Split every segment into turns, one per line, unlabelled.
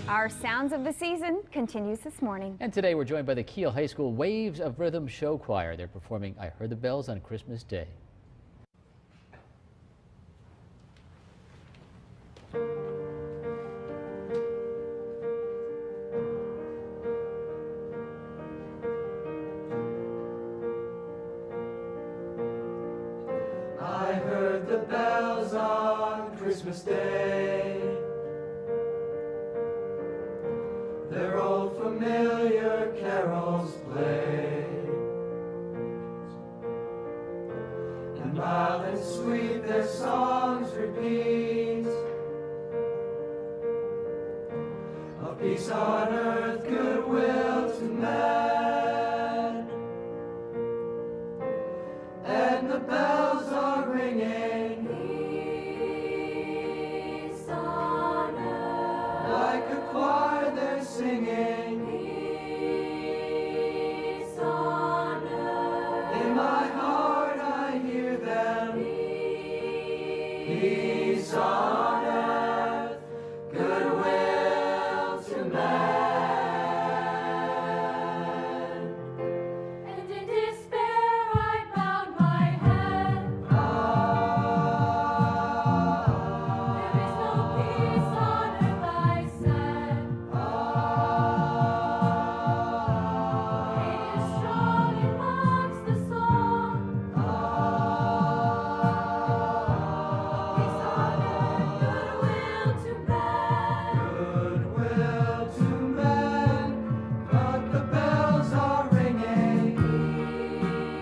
Our Sounds of the Season continues this morning.
And today we're joined by the Kiel High School Waves of Rhythm Show Choir. They're performing I Heard the Bells on Christmas Day.
I heard the bells on Christmas Day. Their old familiar carols play, and mild and sweet their songs repeat, of peace on earth, goodwill to men. And the bells are ringing, peace on earth, like a choir they're singing, peace on earth. In my heart I hear them, peace on earth, goodwill to men.
And in despair I bowed my head. There is no peace on earth, I said. It is strong amongst the song. Peace on earth, goodwill to men.
Goodwill to men, but the bells are ringing,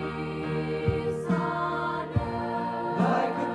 Peace on earth.
like a